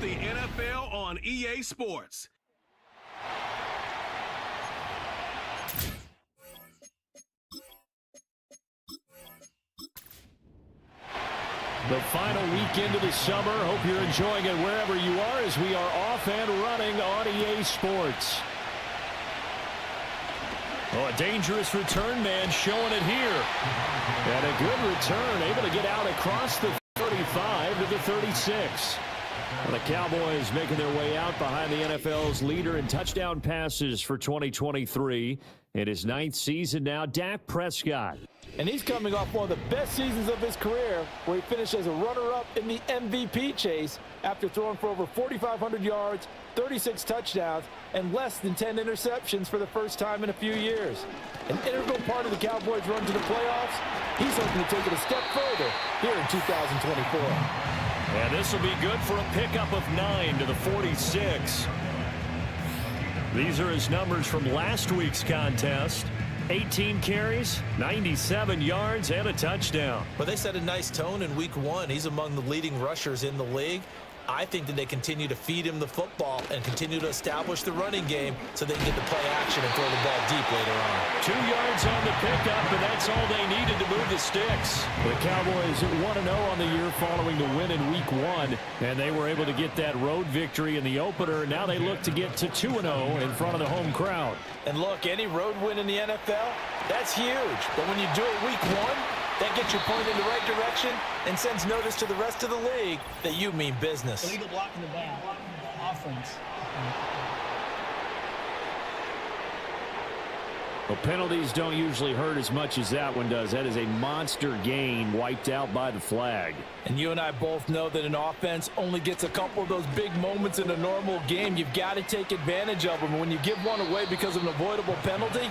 the NFL on EA Sports. The final weekend of the summer. Hope you're enjoying it wherever you are as we are off and running on EA Sports. Oh, a dangerous return man showing it here. And a good return, able to get out across the 35 to the 36. The Cowboys making their way out behind the NFL's leader in touchdown passes for 2023. In his 9th season now, Dak Prescott. And he's coming off one of the best seasons of his career, where he finished as a runner-up in the MVP chase after throwing for over 4,500 yards, 36 touchdowns, and less than 10 interceptions for the first time in a few years. An integral part of the Cowboys' run to the playoffs. He's hoping to take it a step further here in 2024. And this will be good for a pickup of 9 to the 46. These are his numbers from last week's contest. 18 carries, 97 yards, and a touchdown. Well, they set a nice tone in week 1. He's among the leading rushers in the league. I think that they continue to feed him the football and continue to establish the running game so they can get the play action and throw the ball deep later on. 2 yards on the pickup, and that's all they needed to move the sticks. The Cowboys 1-0 on the year following the win in week 1, and they were able to get that road victory in the opener. Now they look to get to 2-0 in front of the home crowd. And look, any road win in the NFL, that's huge. But when you do it week 1, that gets you pointed in the right direction and sends notice to the rest of the league that you mean business. Illegal blocking the back, offense. Well, penalties don't usually hurt as much as that one does. That is a monster gain wiped out by the flag. And you and I both know that an offense only gets a couple of those big moments in a normal game. You've got to take advantage of them. When you give one away because of an avoidable penalty,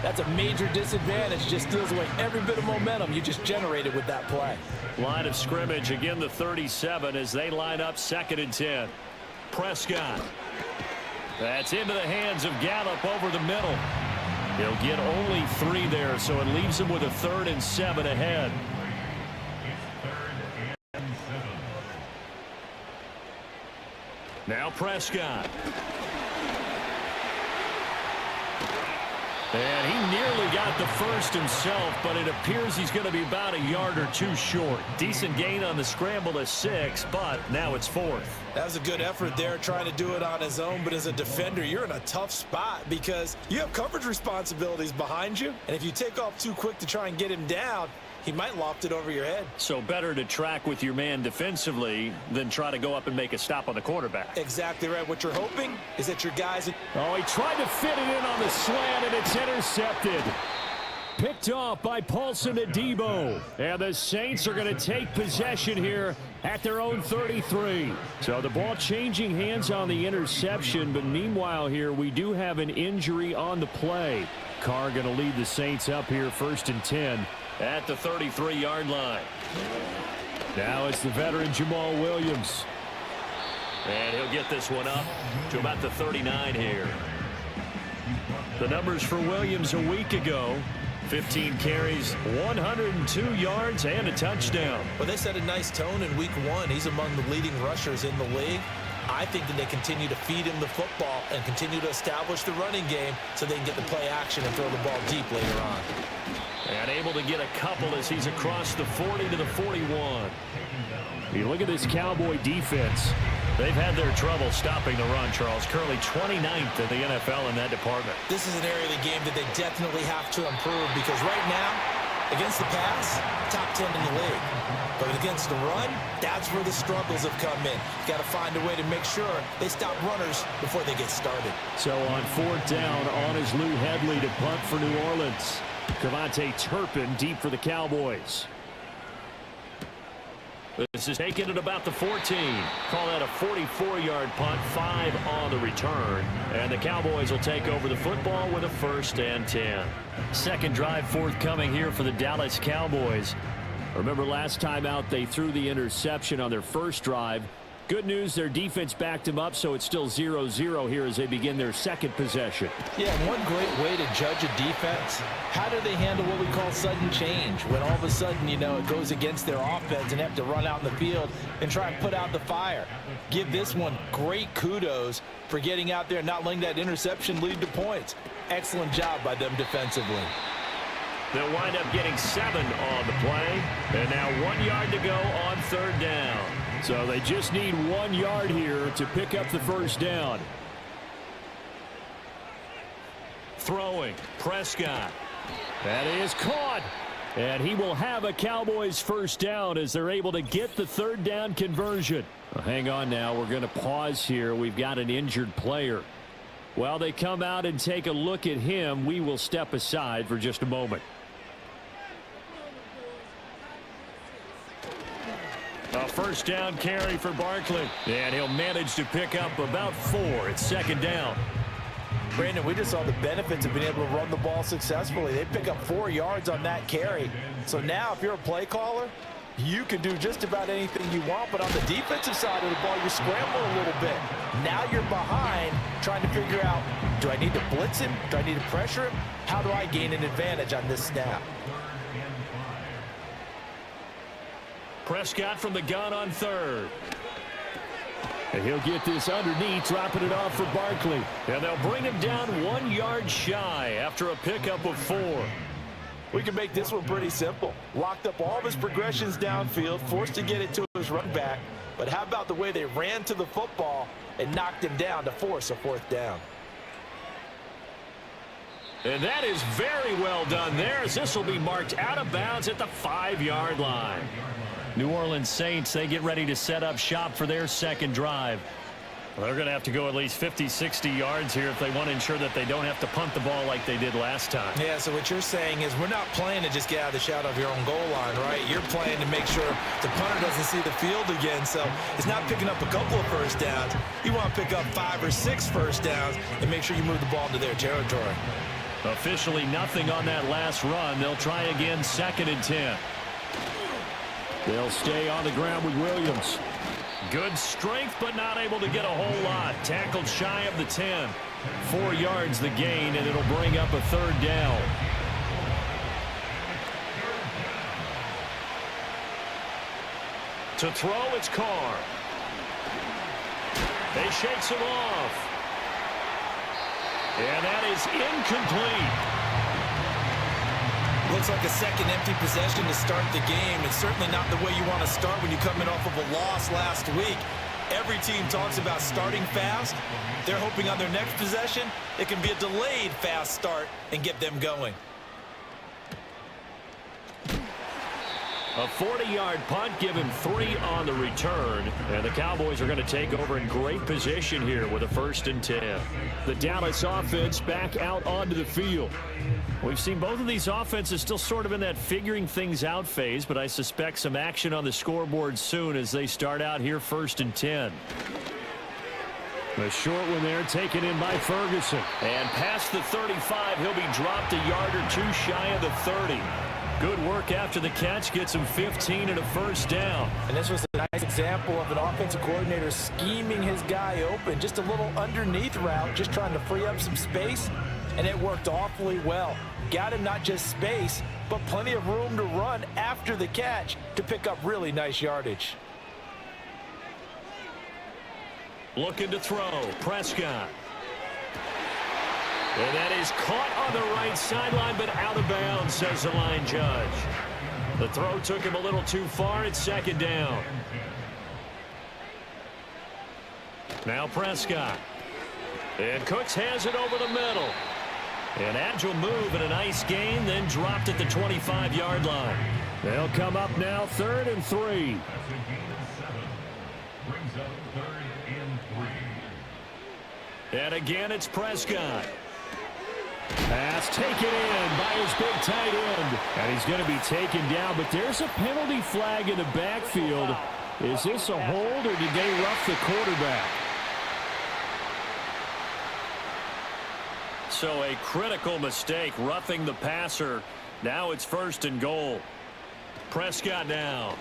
that's a major disadvantage. Just steals away every bit of momentum you just generated with that play. Line of scrimmage, again the 37 as they line up 2nd and 10. Prescott. That's into the hands of Gallup over the middle. He'll get only 3 there, so it leaves him with a 3rd and 7 ahead. Now Prescott. And he nearly got the first himself, but it appears he's going to be about a yard or 2 short. Decent gain on the scramble to 6, but now it's 4th. That was a good effort there, trying to do it on his own, but as a defender, you're in a tough spot because you have coverage responsibilities behind you, and if you take off too quick to try and get him down, he might loft it over your head. So better to track with your man defensively than try to go up and make a stop on the quarterback. Exactly right. What you're hoping is that your guys... Oh, he tried to fit it in on the slant, and it's intercepted. Picked off by Paulson Adebo. And the Saints are going to take possession here at their own 33. So the ball changing hands on the interception, but meanwhile here we do have an injury on the play. Carr going to lead the Saints up here 1st and 10 at the 33-yard line. Now it's the veteran Jamal Williams. And he'll get this one up to about the 39 here. The numbers for Williams a week ago: 15 carries, 102 yards, and a touchdown. Well, they set a nice tone in week 1. He's among the leading rushers in the league. I think that they continue to feed him the football and continue to establish the running game so they can get the play action and throw the ball deep later on. And able to get a couple as he's across the 40 to the 41. You look at this Cowboy defense. They've had their trouble stopping the run, Charles. Currently 29th in the NFL in that department. This is an area of the game that they definitely have to improve because right now, against the pass, top 10 in the league. But against the run, that's where the struggles have come in. You've got to find a way to make sure they stop runners before they get started. So on 4th down, on is Lou Hedley to punt for New Orleans. Cavante Turpin deep for the Cowboys. This is taken at about the 14. Call that a 44-yard punt, 5 on the return. And the Cowboys will take over the football with a 1st and 10. Second drive forthcoming here for the Dallas Cowboys. Remember last time out they threw the interception on their first drive. Good news, their defense backed them up, so it's still 0-0 here as they begin their second possession. Yeah, one great way to judge a defense, how do they handle what we call sudden change? When all of a sudden, you know, it goes against their offense and they have to run out in the field and try and put out the fire. Give this one great kudos for getting out there and not letting that interception lead to points. Excellent job by them defensively. They'll wind up getting 7 on the play. And now 1 yard to go on third down. So they just need 1 yard here to pick up the first down. Throwing, Prescott. That is caught. And he will have a Cowboys first down as they're able to get the third down conversion. Well, hang on now. We're going to pause here. We've got an injured player. While they come out and take a look at him, we will step aside for just a moment. A first down carry for Barkley. And he'll manage to pick up about 4. It's second down. Brandon, we just saw the benefits of being able to run the ball successfully. They pick up 4 yards on that carry. So now if you're a play caller, you can do just about anything you want. But on the defensive side of the ball, you scramble a little bit. Now you're behind trying to figure out, do I need to blitz him? Do I need to pressure him? How do I gain an advantage on this snap? Prescott from the gun on third. And he'll get this underneath, dropping it off for Barkley. And they'll bring him down 1 yard shy after a pickup of 4. We can make this one pretty simple. Locked up all of his progressions downfield, forced to get it to his run back. But how about the way they ran to the football and knocked him down to force a 4th down? And that is very well done there, as this will be marked out of bounds at the 5-yard line. New Orleans Saints, they get ready to set up shop for their second drive. Well, they're going to have to go at least 50, 60 yards here if they want to ensure that they don't have to punt the ball like they did last time. Yeah, so what you're saying is we're not playing to just get out of the shadow of your own goal line, right? You're playing to make sure the punter doesn't see the field again. So it's not picking up a couple of first downs. You want to pick up 5 or 6 first downs and make sure you move the ball into their territory. Officially nothing on that last run. They'll try again, 2nd and 10. They'll stay on the ground with Williams. Good strength, but not able to get a whole lot. Tackled shy of the 10. 4 yards the gain, and it'll bring up a 3rd down. To throw, it's Carr. They shakes him off. And that is incomplete. Looks like a second empty possession to start the game. It's certainly not the way you want to start when you're coming off of a loss last week. Every team talks about starting fast. They're hoping on their next possession, it can be a delayed fast start and get them going. A 40-yard punt, give him 3 on the return. And the Cowboys are going to take over in great position here with a 1st and 10. The Dallas offense back out onto the field. We've seen both of these offenses still sort of in that figuring things out phase, but I suspect some action on the scoreboard soon as they start out here 1st and 10. The short one there taken in by Ferguson. And past the 35, he'll be dropped a yard or 2 shy of the 30. Good work after the catch, gets him 15 and a 1st down. And this was a nice example of an offensive coordinator scheming his guy open. Just a little underneath route, just trying to free up some space, and it worked awfully well. Got him not just space, but plenty of room to run after the catch to pick up really nice yardage. Looking to throw, Prescott. And that is caught on the right sideline, but out of bounds, says the line judge. The throw took him a little too far. It's 2nd down. Now Prescott. And Cooks has it over the middle. An agile move and a nice gain, then dropped at the 25-yard line. They'll come up now 3rd and 3. And again, it's Prescott. Pass taken in by his big tight end. And he's going to be taken down, but there's a penalty flag in the backfield. Is this a hold, or did they rough the quarterback? So a critical mistake, roughing the passer. Now it's 1st and goal. Prescott down.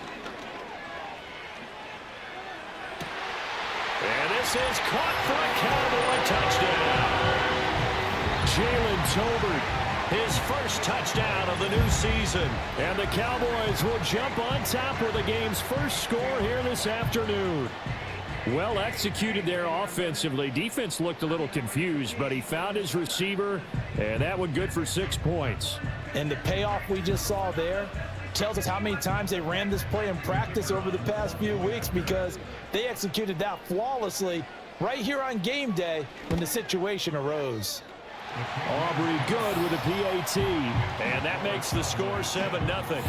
This is caught for a Cowboy touchdown. Jalen Tolbert, his first touchdown of the new season. And the Cowboys will jump on top with the game's first score here this afternoon. Well executed there offensively. Defense looked a little confused, but he found his receiver, and that one good for 6 points. And the payoff we just saw there tells us how many times they ran this play in practice over the past few weeks, because they executed that flawlessly right here on game day when the situation arose. Aubrey good with a PAT, and that makes the score 7-0.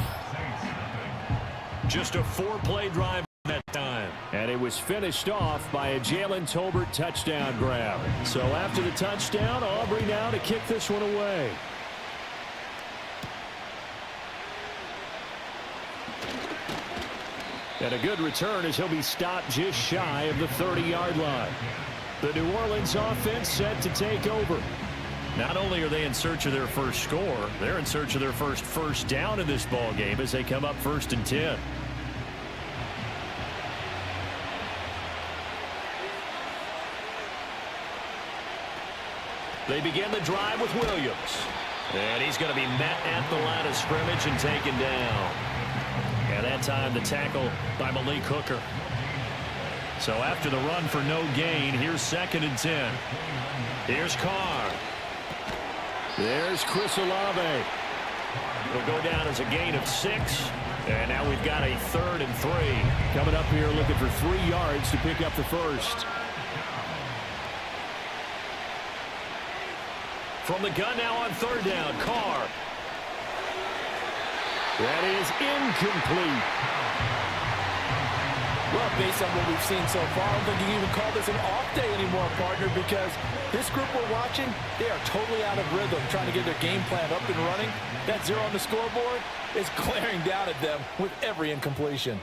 Just a 4-play drive that time. And it was finished off by a Jalen Tolbert touchdown grab. So after the touchdown, Aubrey now to kick this one away. And a good return as he'll be stopped just shy of the 30-yard line. The New Orleans offense set to take over. Not only are they in search of their first score, they're in search of their first down in this ball game as they come up 1st and 10. They begin the drive with Williams. And he's going to be met at the line of scrimmage and taken down. And that time the tackle by Malik Hooker. So after the run for no gain, here's 2nd and 10. Here's Carr. There's Chris Olave. It'll go down as a gain of 6. And now we've got a 3rd and 3. Coming up here looking for 3 yards to pick up the first. From the gun now on 3rd down, Carr. That is incomplete. Well, based on what we've seen so far, I don't think you can even call this an off day anymore, partner, because this group we're watching, they are totally out of rhythm, trying to get their game plan up and running. That 0 on the scoreboard is glaring down at them with every incompletion.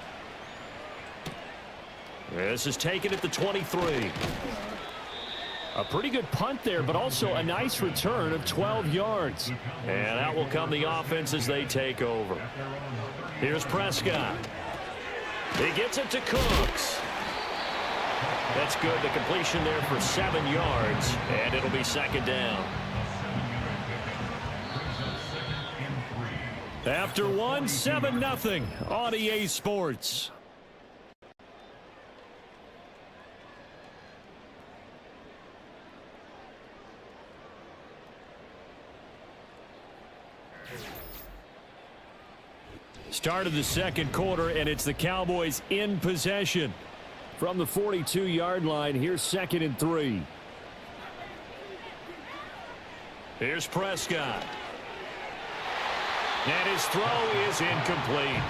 This is taken at the 23. A pretty good punt there, but also a nice return of 12 yards. And that will come the offense as they take over. Here's Prescott. He gets it to Cooks. That's good. The completion there for 7 yards, and it'll be 2nd down. After 1, 7-0 on EA Sports. Start of the 2nd quarter, and it's the Cowboys in possession. From the 42-yard line, here's 2nd and 3. Here's Prescott. And his throw is incomplete.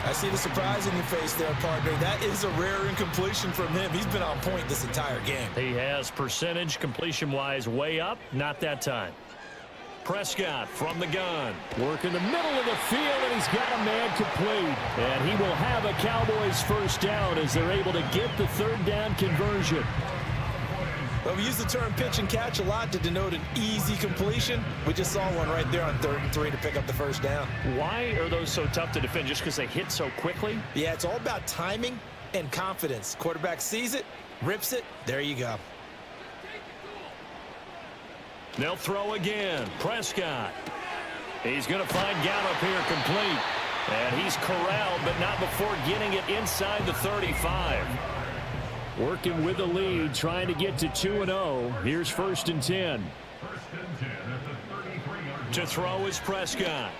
I see the surprise in your face there, partner. That is a rare incompletion from him. He's been on point this entire game. He has percentage completion-wise way up, not that time. Prescott from the gun. Work in the middle of the field, and he's got a man complete. And he will have a Cowboys first down as they're able to get the 3rd down conversion. Well, we use the term pitch and catch a lot to denote an easy completion. We just saw one right there on 3rd and 3 to pick up the first down. Why are those so tough to defend? Just because they hit so quickly? Yeah, it's all about timing and confidence. Quarterback sees it, rips it, there you go. They'll throw again. Prescott. He's going to find Gallup here complete. And he's corralled, but not before getting it inside the 35. Working with the lead, trying to get to 2-0. Here's 1st and 10. To throw is Prescott.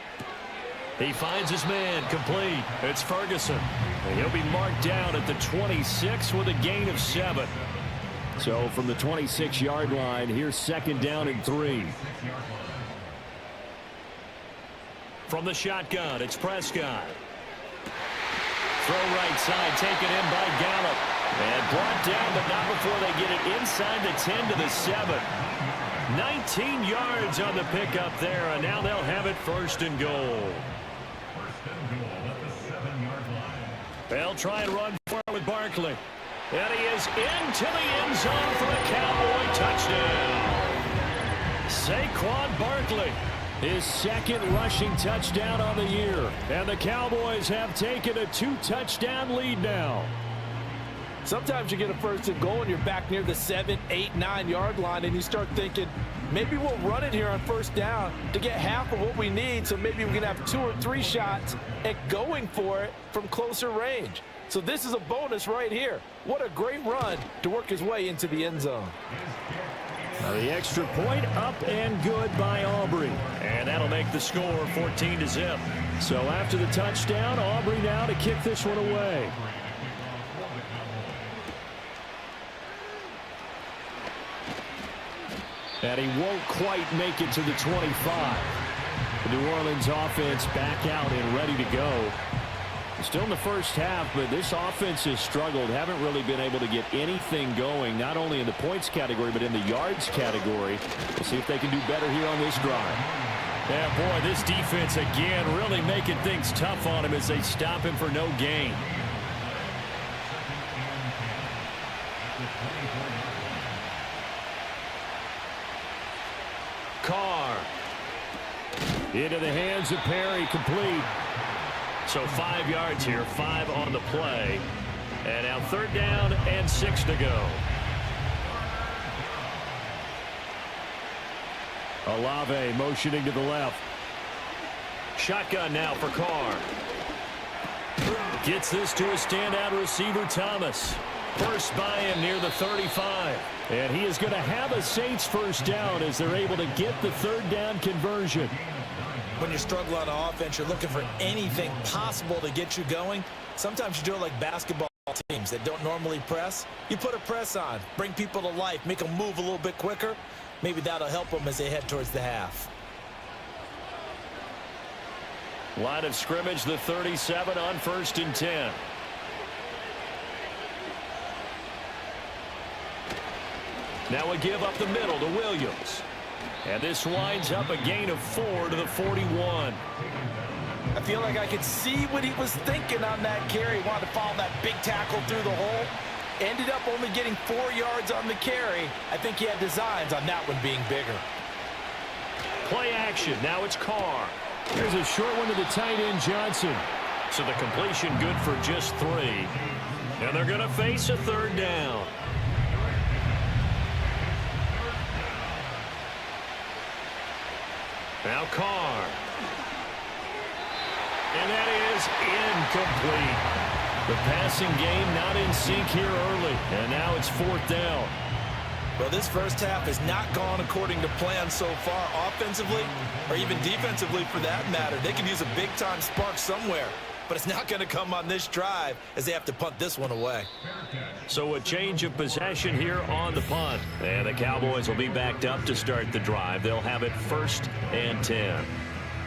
He finds his man complete. It's Ferguson. And he'll be marked down at the 26 with a gain of 7. So from the 26-yard line, here's 2nd down and 3. From the shotgun, it's Prescott. Throw right side, taken in by Gallup. And brought down, but not before they get it inside the 10 to the 7. 19 yards on the pickup there, and now they'll have it 1st and goal. They'll try and run for it with Barkley. And he is into the end zone for a Cowboy touchdown. Saquon Barkley, his 2nd rushing touchdown on the year. And the Cowboys have taken a 2-touchdown lead now. Sometimes you get a first and goal and you're back near the 7, 8, 9 yard line and you start thinking, maybe we'll run it here on first down to get half of what we need, so maybe we can have 2 or 3 shots at going for it from closer range. So this is a bonus right here. What a great run to work his way into the end zone. The extra point up and good by Aubrey. And that'll make the score 14-0. So after the touchdown, Aubrey now to kick this one away. And he won't quite make it to the 25. The New Orleans offense back out and ready to go. Still in the first half, but this offense has struggled. Haven't really been able to get anything going, not only in the points category, but in the yards category. We'll see if they can do better here on this drive. Yeah, boy, this defense again really making things tough on him as they stop him for no gain. Carr. Into the hands of Perry, complete. So 5 yards here, 5 on the play. And now 3rd down and 6 to go. Olave motioning to the left. Shotgun now for Carr. Gets this to a standout receiver, Thomas. First by him near the 35. And he is going to have a Saints first down as they're able to get the 3rd down conversion. When you struggle on offense, you're looking for anything possible to get you going. Sometimes you do it like basketball teams that don't normally press. You put a press on, bring people to life, make them move a little bit quicker. Maybe that'll help them as they head towards the half. Line of scrimmage, the 37 on 1st and 10. Now we give up the middle to Williams. And this winds up a gain of 4 to the 41. I feel like I could see what he was thinking on that carry. He wanted to follow that big tackle through the hole. Ended up only getting 4 yards on the carry. I think he had designs on that one being bigger. Play action. Now it's Carr. Here's a short one to the tight end, Johnson. So the completion good for just 3. And they're going to face a 3rd down. Now Carr. And that is incomplete. The passing game not in sync here early. And now it's 4th down. Well, this first half has not gone according to plan so far offensively or even defensively for that matter. They could use a big-time spark somewhere, but it's not going to come on this drive as they have to punt this one away. So a change of possession here on the punt. And the Cowboys will be backed up to start the drive. They'll have it 1st and 10.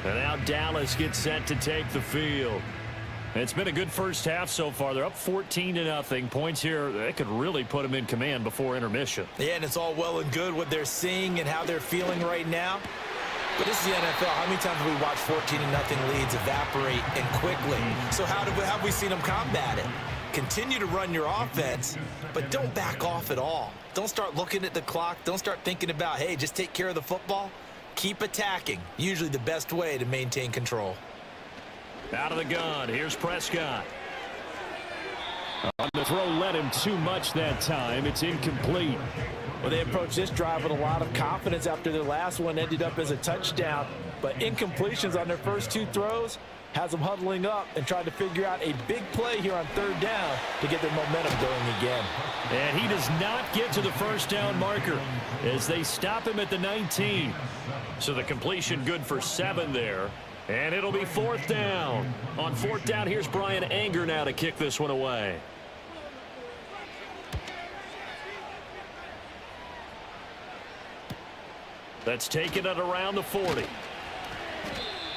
And now Dallas gets set to take the field. It's been a good first half so far. They're up 14-0. Points here, they could really put them in command before intermission. Yeah, and it's all well and good what they're seeing and how they're feeling right now. But this is the NFL. How many times have we watched 14-0 leads evaporate and quickly? So how have we seen them combat it? Continue to run your offense, but don't back off at all. Don't start looking at the clock. Don't start thinking about, hey, just take care of the football. Keep attacking. Usually the best way to maintain control. Out of the gun. Here's Prescott. On the throw led him too much that time. It's incomplete. Well, they approached this drive with a lot of confidence after their last one ended up as a touchdown. But incompletions on their first 2 throws has them huddling up and trying to figure out a big play here on 3rd down to get their momentum going again. And he does not get to the first down marker as they stop him at the 19. So the completion good for 7 there. And it'll be 4th down. On 4th down, here's Brian Anger now to kick this one away. That's taken it around the 40.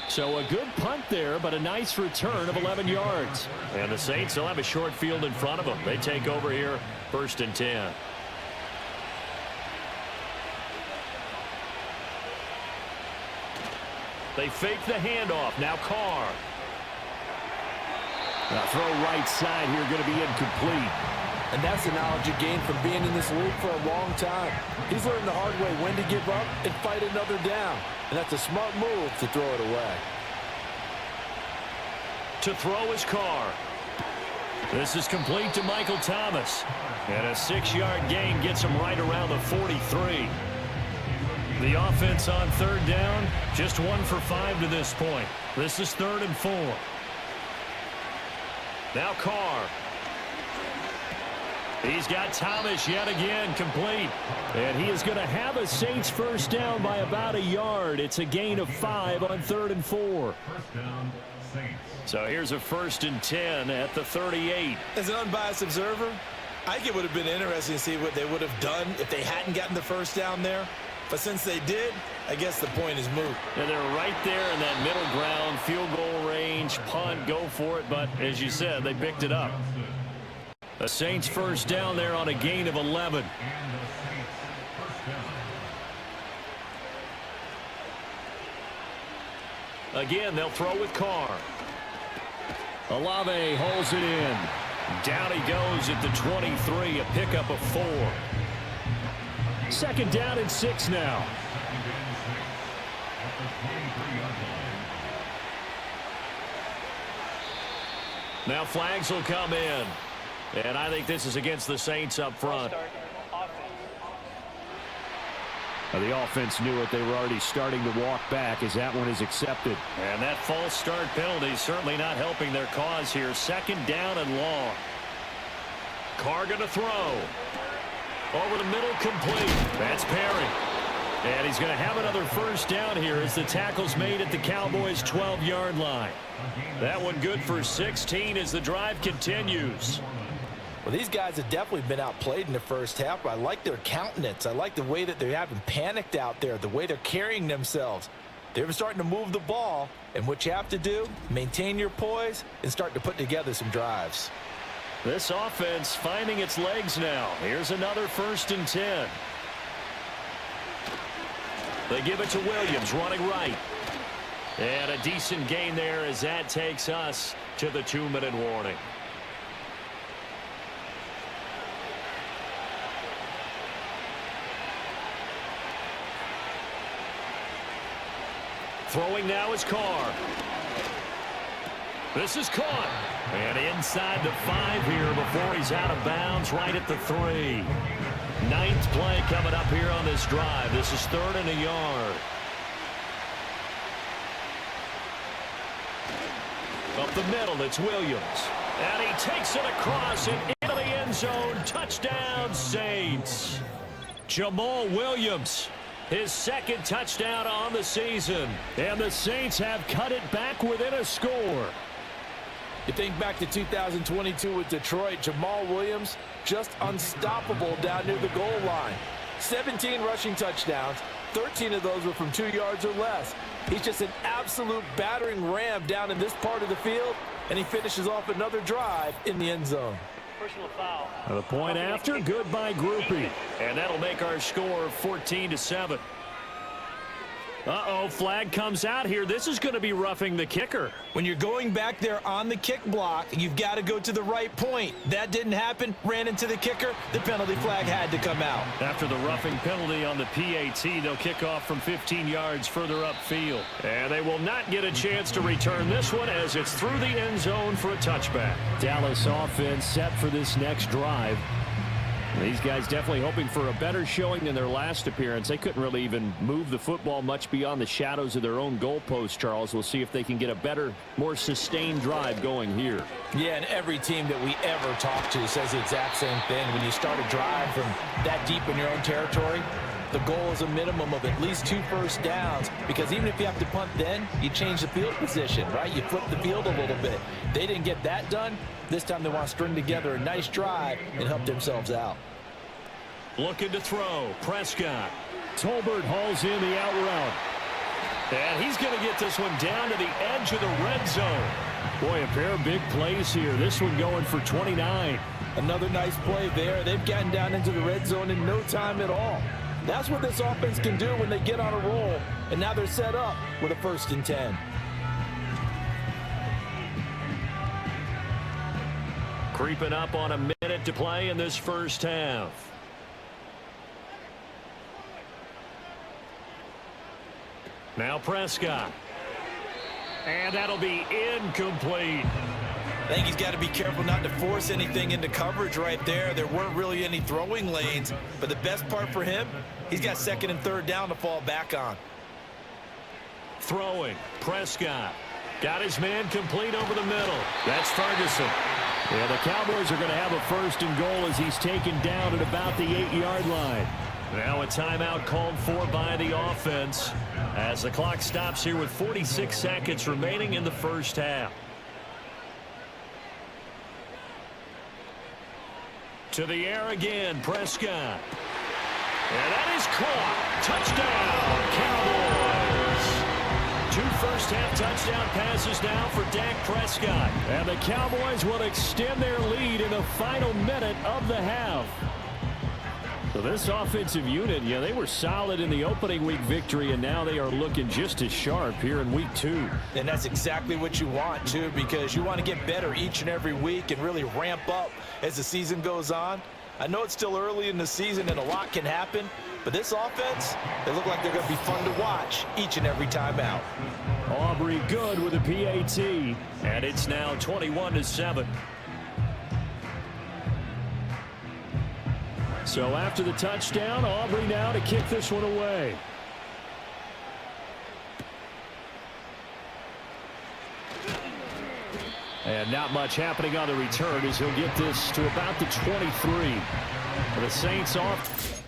So a good punt there, but a nice return of 11 yards. And the Saints will have a short field in front of them. They take over here 1st and 10. They fake the handoff. Now Carr. Now throw right side here going to be incomplete. And that's the knowledge you gain from being in this league for a long time. He's learned the hard way when to give up and fight another down. And that's a smart move to throw it away. To throw is Carr. This is complete to Michael Thomas. And a 6-yard gain gets him right around the 43. The offense on third down, just 1 for 5 to this point. This is 3rd and 4. Now Carr. He's got Thomas yet again complete. And he is going to have a Saints first down by about a yard. It's a gain of 5 on 3rd and 4. So here's a 1st and 10 at the 38. As an unbiased observer, I think it would have been interesting to see what they would have done if they hadn't gotten the first down there. But since they did, I guess the point is moot. And they're right there in that middle ground, field goal range, punt, go for it. But as you said, they picked it up. The Saints first down there on a gain of 11. Again, they'll throw with Carr. Olave holds it in. Down he goes at the 23, a pickup of 4. 2nd down and 6 now. Now flags will come in. And I think this is against the Saints up front. The offense knew it. They were already starting to walk back as that one is accepted. And that false start penalty certainly not helping their cause here. 2nd down and long. Carr going to throw. Over the middle, complete. That's Perry. And he's going to have another first down here as the tackle's made at the Cowboys' 12-yard line. That one good for 16 as the drive continues. Well, these guys have definitely been outplayed in the first half. I like their countenance. I like the way that they haven't panicked out there, the way they're carrying themselves. They're starting to move the ball, and what you have to do, maintain your poise and start to put together some drives. This offense finding its legs now. Here's another 1st and 10. They give it to Williams, running right. And a decent gain there as that takes us to the 2-minute warning. Throwing now is Carr. This is caught. And inside the 5 here before he's out of bounds, right at the 3. 9th play coming up here on this drive. This is 3rd and a yard. Up the middle, it's Williams. And he takes it across and into the end zone. Touchdown, Saints. Jamal Williams. His 2nd touchdown on the season. And the Saints have cut it back within a score. You think back to 2022 with Detroit, Jamal Williams just unstoppable down near the goal line. 17 rushing touchdowns, 13 of those were from 2 yards or less. He's just an absolute battering ram down in this part of the field, and he finishes off another drive in the end zone. Personal foul. The point after, goodbye groupie. And that'll make our score 14-7. Uh-oh, flag comes out here. This is going to be roughing the kicker. When you're going back there on the kick block, you've got to go to the right point. That didn't happen. Ran into the kicker. The penalty flag had to come out. After the roughing penalty on the PAT, they'll kick off from 15 yards further upfield. And they will not get a chance to return this one as it's through the end zone for a touchback. Dallas offense set for this next drive. These guys definitely hoping for a better showing than their last appearance. They couldn't really even move the football much beyond the shadows of their own goalpost, Charles. We'll see if they can get a better, more sustained drive going here. Yeah, and every team that we ever talk to says the exact same thing. When you start a drive from that deep in your own territory, the goal is a minimum of at least 2 first downs, because even if you have to punt then, you change the field position, right? You flip the field a little bit. They didn't get that done. This time they want to string together a nice drive and help themselves out. Looking to throw. Prescott. Tolbert hauls in the out route. And he's going to get this one down to the edge of the red zone. Boy, a pair of big plays here. This one going for 29. Another nice play there. They've gotten down into the red zone in no time at all. That's what this offense can do when they get on a roll. And now they're set up with a 1st and 10. Creeping up on a minute to play in this first half. Now Prescott. And that'll be incomplete. I think he's got to be careful not to force anything into coverage right there. There weren't really any throwing lanes, but the best part for him, he's got second and third down to fall back on. Throwing, Prescott. Got his man complete over the middle. That's Ferguson. Yeah, the Cowboys are going to have a first and goal as he's taken down at about the 8-yard line. Now a timeout called for by the offense as the clock stops here with 46 seconds remaining in the first half. To the air again, Prescott. And that is caught. Touchdown, Cowboys. 2 first-half touchdown passes now for Dak Prescott. And the Cowboys will extend their lead in the final minute of the half. So this offensive unit, yeah, they were solid in the opening week victory, and now they are looking just as sharp here in week 2. And that's exactly what you want, too, because you want to get better each and every week and really ramp up as the season goes on. I know it's still early in the season and a lot can happen, but this offense, they look like they're going to be fun to watch each and every time out. Aubrey good with a PAT, and it's now 21-7. So after the touchdown, Aubrey now to kick this one away. And not much happening on the return as he'll get this to about the 23. The Saints off.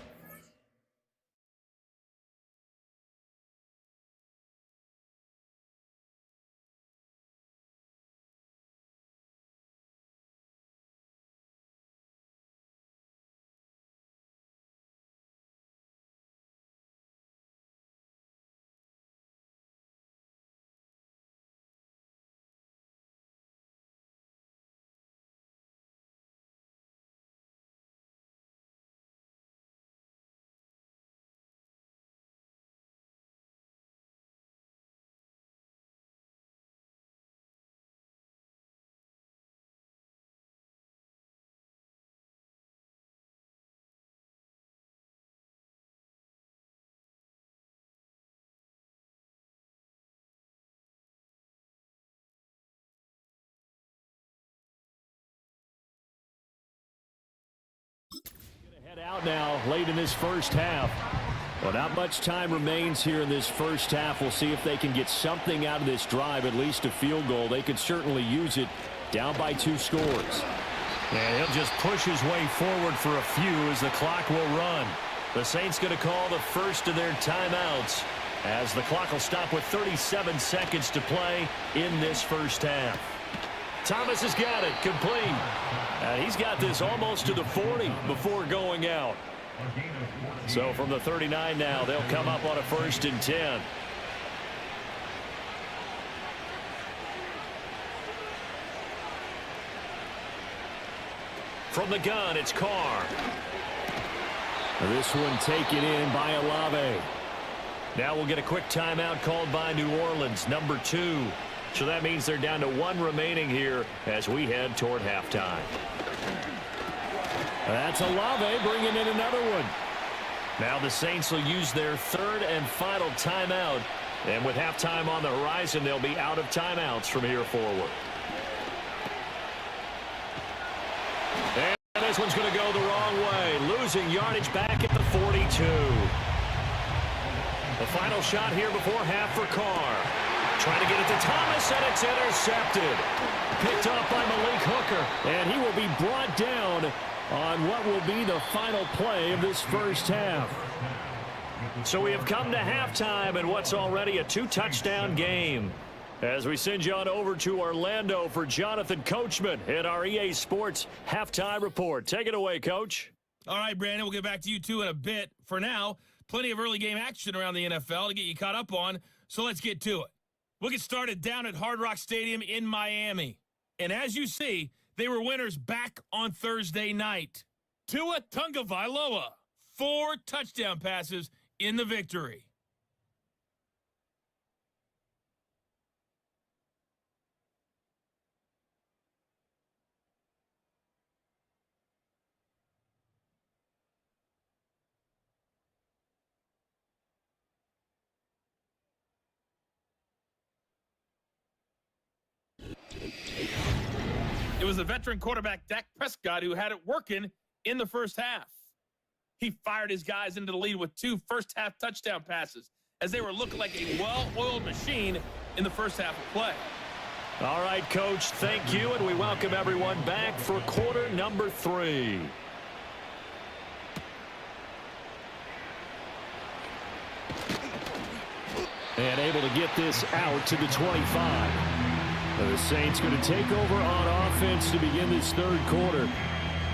Head out now late in this first half. Well, not much time remains here in this first half. We'll see if they can get something out of this drive, at least a field goal. They could certainly use it down by 2 scores. And he'll just push his way forward for a few as the clock will run. The Saints going to call the first of their timeouts as the clock will stop with 37 seconds to play in this first half. Thomas has got it complete. And he's got this almost to the 40 before going out. So from the 39 now, they'll come up on a 1st and 10. From the gun, it's Carr. This one taken in by Olave. Now we'll get a quick timeout called by New Orleans, number 2. So that means they're down to 1 remaining here as we head toward halftime. That's Olave bringing in another one. Now the Saints will use their 3rd and final timeout. And with halftime on the horizon, they'll be out of timeouts from here forward. And this one's going to go the wrong way. Losing yardage back at the 42. The final shot here before half for Carr. Trying to get it to Thomas, and it's intercepted. Picked up by Malik Hooker, and he will be brought down on what will be the final play of this first half. So we have come to halftime in what's already a 2-touchdown game. As we send you on over to Orlando for Jonathan Coachman in our EA Sports Halftime Report. Take it away, Coach. All right, Brandon, we'll get back to you two in a bit. For now, plenty of early game action around the NFL to get you caught up on, so let's get to it. We'll get started down at Hard Rock Stadium in Miami. And as you see, they were winners back on Thursday night. Tua Tagovailoa, 4 touchdown passes in the victory. was a veteran quarterback, Dak Prescott, who had it working in the first half. He fired his guys into the lead with 2 first-half touchdown passes as they were looking like a well-oiled machine in the first half of play. All right, Coach, thank you, and we welcome everyone back for quarter number 3. And able to get this out to the 25. The Saints going to take over on offense to begin this third quarter.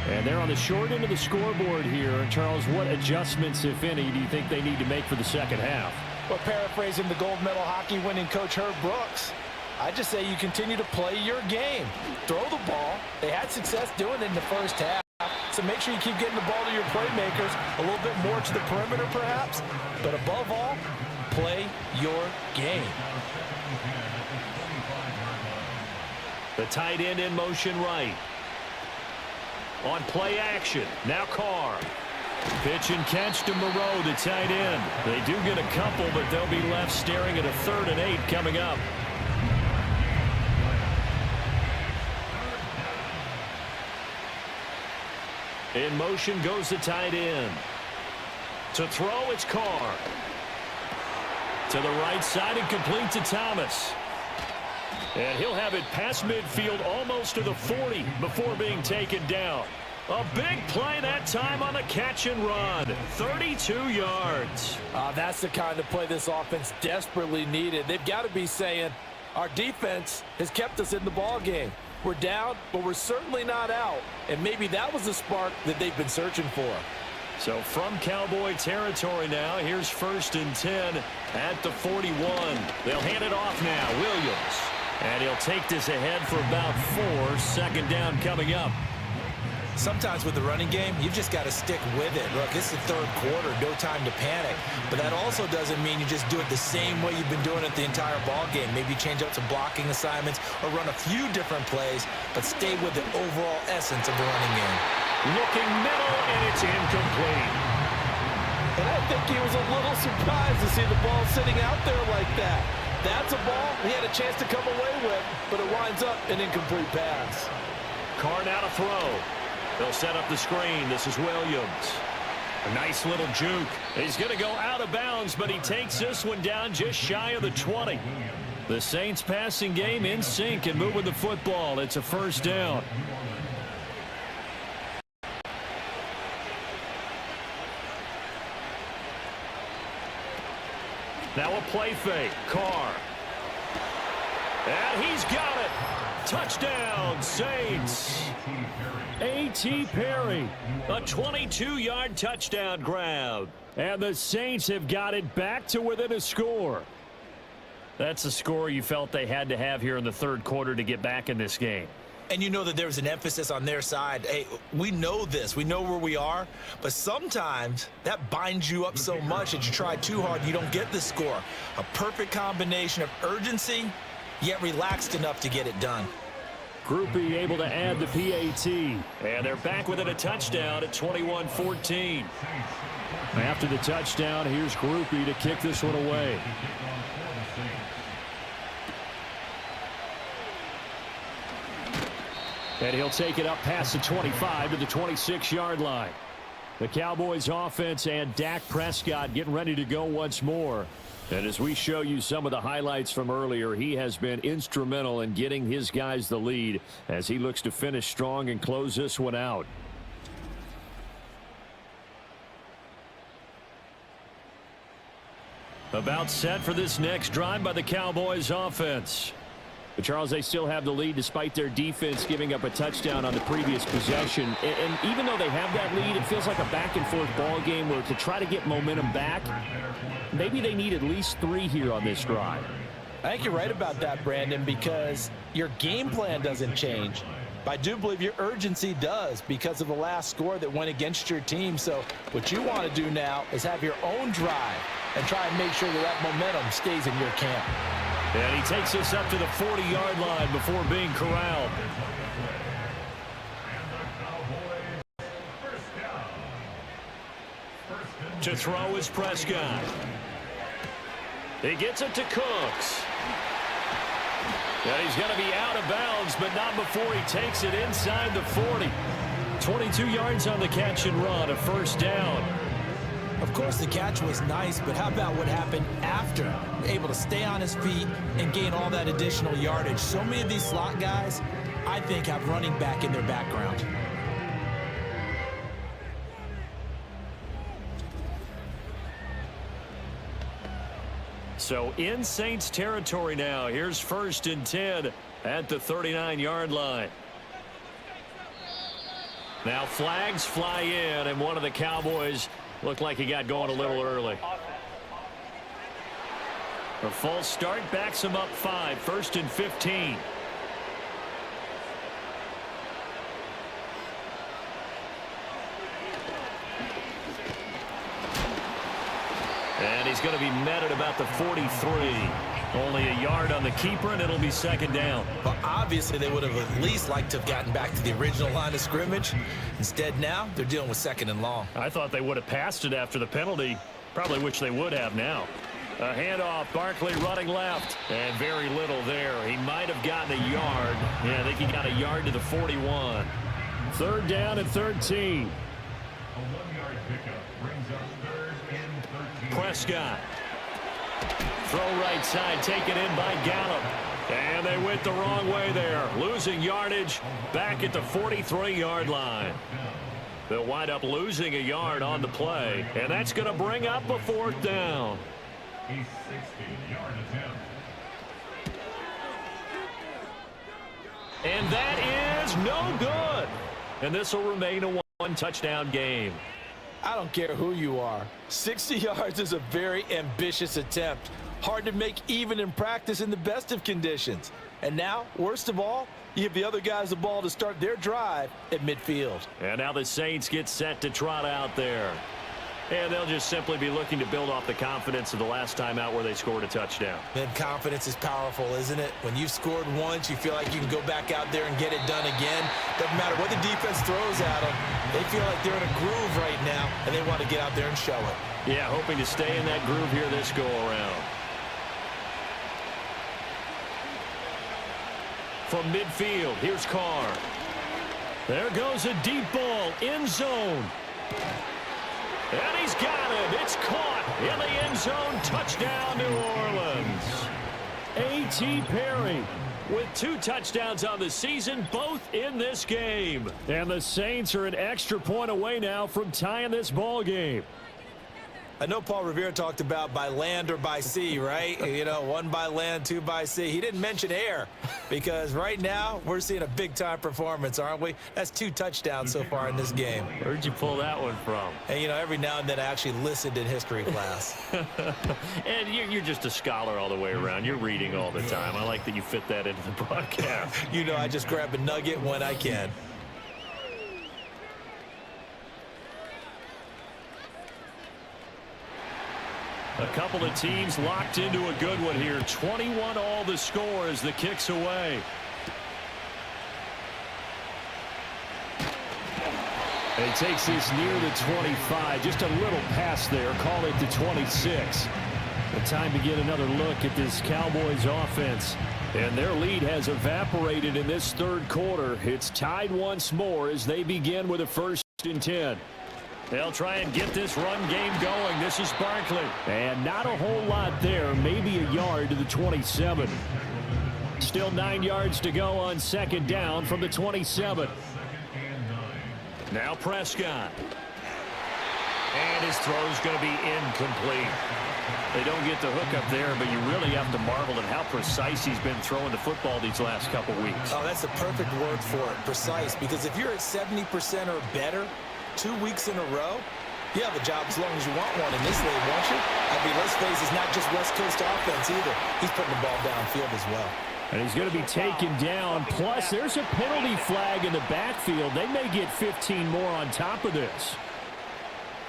And they're on the short end of the scoreboard here. Charles, what adjustments, if any, do you think they need to make for the second half? Well, paraphrasing the gold medal hockey winning coach Herb Brooks, I just say you continue to play your game. Throw the ball. They had success doing it in the first half. So make sure you keep getting the ball to your playmakers, a little bit more to the perimeter perhaps. But above all, play your game. The tight end in motion right. On play action, now Carr. Pitch and catch to Moreau, the tight end. They do get a couple, but they'll be left staring at a 3rd and 8 coming up. In motion goes the tight end. To throw, it's Carr. To the right side and complete to Thomas. And he'll have it past midfield almost to the 40 before being taken down. A big play that time on the catch and run. 32 yards. That's the kind of play this offense desperately needed. They've got to be saying, our defense has kept us in the ball game. We're down, but we're certainly not out. And maybe that was the spark that they've been searching for. So from Cowboy territory now, here's 1st and 10 at the 41. They'll hand it off now, Williams. And he'll take this ahead for about 4. Second down coming up. Sometimes with the running game, you've just got to stick with it. Look, it's the third quarter, no time to panic. But that also doesn't mean you just do it the same way you've been doing it the entire ball game. Maybe change up some blocking assignments or run a few different plays, but stay with the overall essence of the running game. Looking middle, and it's incomplete. And I think he was a little surprised to see the ball sitting out there like that. That's a ball he had a chance to come away with, but it winds up an incomplete pass. Carr now to throw. They'll set up the screen. This is Williams. A nice little juke. He's going to go out of bounds, but he takes this one down just shy of the 20. The Saints passing game in sync and moving the football. It's a 1st down. Now a play fake. Carr. And he's got it. Touchdown, Saints. A.T. Perry, a 22-yard touchdown grab. And the Saints have got it back to within a score. That's a score you felt they had to have here in the third quarter to get back in this game. And you know that there's an emphasis on their side. Hey, we know this. We know where we are. But sometimes that binds you up so much that you try too hard and you don't get the score. A perfect combination of urgency, yet relaxed enough to get it done. Groupie able to add the PAT. And they're back within a touchdown at 21-14. After the touchdown, here's Groupie to kick this one away. And he'll take it up past the 25 to the 26-yard line. The Cowboys offense and Dak Prescott getting ready to go once more. And as we show you some of the highlights from earlier, he has been instrumental in getting his guys the lead as he looks to finish strong and close this one out. About set for this next drive by the Cowboys offense. But Charles, they still have the lead despite their defense giving up a touchdown on the previous possession. And even though they have that lead, it feels like a back-and-forth ball game where to try to get momentum back, maybe they need at least 3 here on this drive. I think you're right about that, Brandon, because your game plan doesn't change. But I do believe your urgency does because of the last score that went against your team. So what you want to do now is have your own drive and try and make sure that that momentum stays in your camp. And he takes us up to the 40-yard line before being corralled. To throw is Prescott. He gets it to Cooks. And he's going to be out of bounds, but not before he takes it inside the 40. 22 yards on the catch and run, a first down. Of course, the catch was nice, but how about what happened after? Able to stay on his feet and gain all that additional yardage. So many of these slot guys, I think, have running back in their background. So in Saints territory now. Here's 1st and 10 at the 39-yard line. Now flags fly in, and one of the Cowboys looked like he got going a little early. A false start backs him up 5. 1st and 15. And he's going to be met at about the 43. Only a yard on the keeper, and it'll be 2nd down. Well, obviously, they would have at least liked to have gotten back to the original line of scrimmage. Instead, now, they're dealing with 2nd and long. I thought they would have passed it after the penalty. Probably wish they would have now. A handoff, Barkley running left. And very little there. He might have gotten a yard. Yeah, I think he got a yard to the 41. 3rd down and 13. A 1-yard pickup brings up 3rd and 13. Prescott. Throw right side, taken in by Gallup. And they went the wrong way there. Losing yardage back at the 43-yard line. They'll wind up losing a yard on the play. And that's going to bring up a 4th down. A 60-yard attempt. And that is no good. And this will remain a one-touchdown game. I don't care who you are. 60 yards is a very ambitious attempt. Hard to make even in practice in the best of conditions. And now, worst of all, you give the other guys the ball to start their drive at midfield. And now the Saints get set to trot out there. And they'll just simply be looking to build off the confidence of the last time out where they scored a touchdown. Man, confidence is powerful, isn't it? When you've scored once, you feel like you can go back out there and get it done again. Doesn't matter what the defense throws at them. They feel like they're in a groove right now, and they want to get out there and show it. Yeah, hoping to stay in that groove here this go-around. From midfield, here's Carr. There goes a deep ball, end zone. And he's got it. It's caught in the end zone. Touchdown, New Orleans. A.T. Perry with 2 touchdowns on the season, both in this game. And the Saints are an extra point away now from tying this ball game. I know Paul Revere talked about by land or by sea, right? You know, 1 by land, 2 by sea. He didn't mention air because right now we're seeing a big-time performance, aren't we? That's 2 touchdowns so far in this game. Where'd you pull that one from? And, you know, every now and then I actually listened in history class. And you're just a scholar all the way around. You're reading all the time. I like that you fit that into the broadcast. You know, I just grab a nugget when I can. A couple of teams locked into a good one here. 21 all the score as the kick's away. And he takes this near the 25. Just a little pass there. Call it the 26. The time to get another look at this Cowboys offense. And their lead has evaporated in this 3rd quarter. It's tied once more as they begin with a 1st and 10. They'll try and get this run game going. This is Barkley. And not a whole lot there. Maybe a yard to the 27. Still 9 yards to go on 2nd down from the 27. Now Prescott. And his throw's going to be incomplete. They don't get the hook up there, but you really have to marvel at how precise he's been throwing the football these last couple weeks. Oh, that's the perfect word for it, precise. Because if you're at 70% or better 2 weeks in a row, you have a job as long as you want one in this league, won't you? I mean, let's face it, it's not just West Coast offense either. He's putting the ball downfield as well. And he's going to be taken down. Plus, there's a penalty flag in the backfield. They may get 15 more on top of this.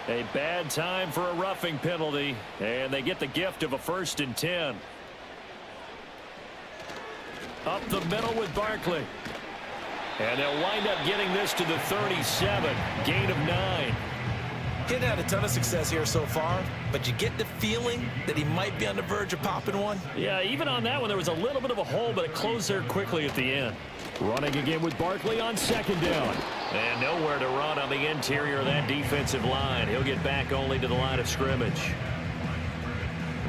A bad time for a roughing penalty, and they get the gift of a 1st and 10. Up the middle with Barkley. And they'll wind up getting this to the 37. Gain of 9. He hasn't had a ton of success here so far, but you get the feeling that he might be on the verge of popping one. Yeah, even on that one, there was a little bit of a hole, but it closed there quickly at the end. Running again with Barkley on second down. And nowhere to run on the interior of that defensive line. He'll get back only to the line of scrimmage.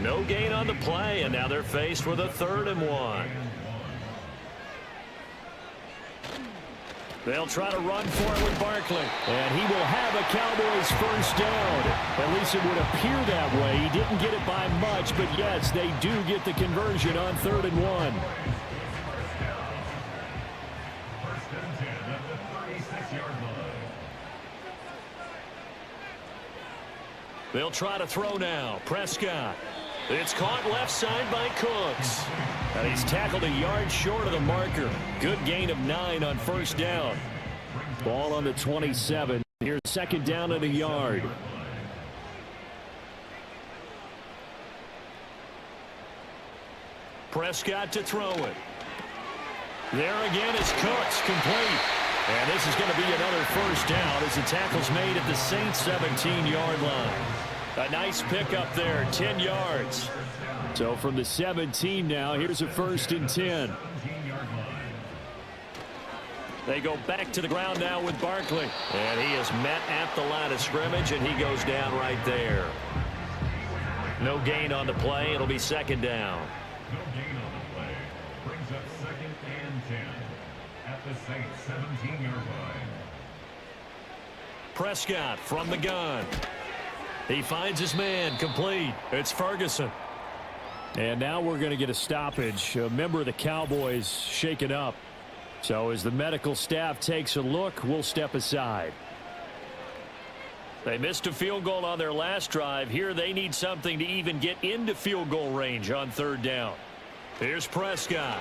No gain on the play, and now they're faced with a 3rd and 1. They'll try to run for it with Barkley. And he will have a Cowboys first down. At least it would appear that way. He didn't get it by much, but yes, they do get the conversion on 3rd and 1. First and 10 at the 36-yard line. They'll try to throw now. Prescott. It's caught left side by Cooks. And he's tackled a yard short of the marker. Good gain of 9 on first down. Ball on the 27. Here's second down and a yard. Prescott to throw it. There again is Cooks, complete. And this is going to be another first down as the tackle's made at the Saints' 17-yard line. A nice pickup there, 10 yards. So from the 17 now, here's a 1st and 10. They go back to the ground now with Barkley. And he is met at the line of scrimmage, and he goes down right there. No gain on the play. It'll be second down. No gain on the play. Brings up 2nd and 10 at the Saints' 17-yard line. Prescott from the gun. He finds his man, complete. It's Ferguson. And now we're going to get a stoppage. A member of the Cowboys shaken up. So as the medical staff takes a look, we'll step aside. They missed a field goal on their last drive. Here they need something to even get into field goal range on 3rd down. Here's Prescott.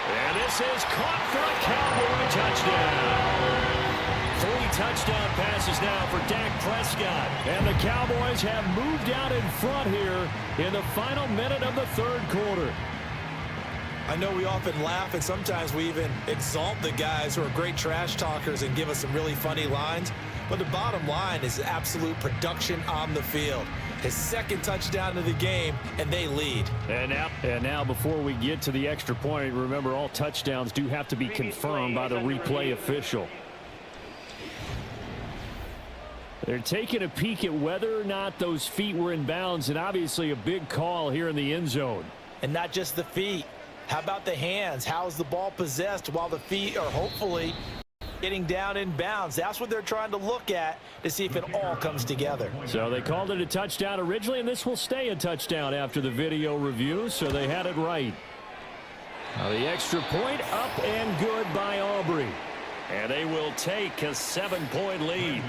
And this is caught for a Cowboy touchdown. 3 touchdown passes now for Dak Prescott. And the Cowboys have moved out in front here in the final minute of the 3rd quarter. I know we often laugh, and sometimes we even exalt the guys who are great trash talkers and give us some really funny lines. But the bottom line is absolute production on the field. His 2nd touchdown of the game, and they lead. And now before we get to the extra point, remember all touchdowns do have to be confirmed by the replay official. They're taking a peek at whether or not those feet were in bounds, and obviously a big call here in the end zone. And not just the feet. How about the hands? How's the ball possessed while the feet are hopefully getting down in bounds? That's what they're trying to look at to see if it all comes together. So they called it a touchdown originally, and this will stay a touchdown after the video review, so they had it right. Now the extra point up and good by Aubrey. And they will take a 7-point lead.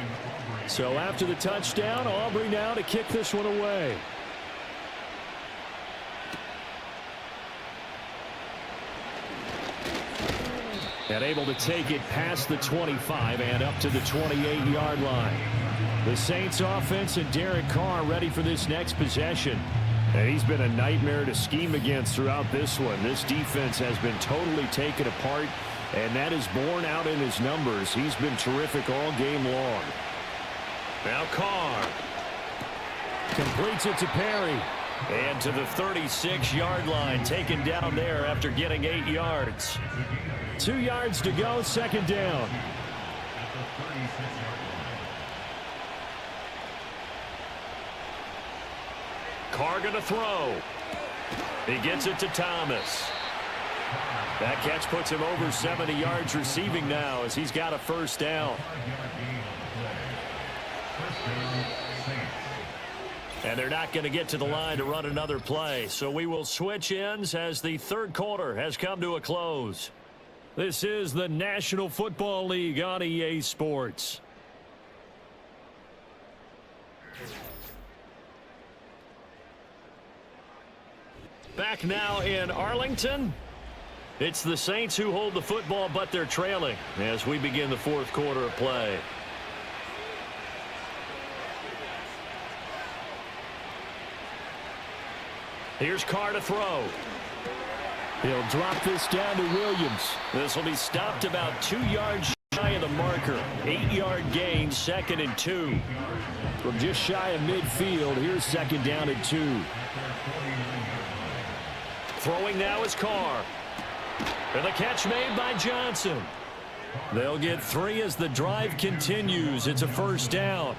So after the touchdown, Aubrey now to kick this one away. And able to take it past the 25 and up to the 28-yard line. The Saints offense and Derek Carr ready for this next possession. And he's been a nightmare to scheme against throughout this one. This defense has been totally taken apart, and that is borne out in his numbers. He's been terrific all game long. Now Carr completes it to Perry. And to the 36-yard line, taken down there after getting 8 yards. 2 yards to go, second down. Carr going to throw. He gets it to Thomas. That catch puts him over 70 yards receiving now as he's got a first down. And they're not going to get to the line to run another play. So we will switch ends as the 3rd quarter has come to a close. This is the National Football League on EA Sports. Back now in Arlington. It's the Saints who hold the football, but they're trailing as we begin the 4th quarter of play. Here's Carr to throw. He'll drop this down to Williams. This will be stopped about 2 yards shy shy of the marker. 8-yard gain, 2nd and 2. From just shy of midfield, here's 2nd down and 2. Throwing now is Carr. And the catch made by Johnson. They'll get 3 as the drive continues. It's a 1st down.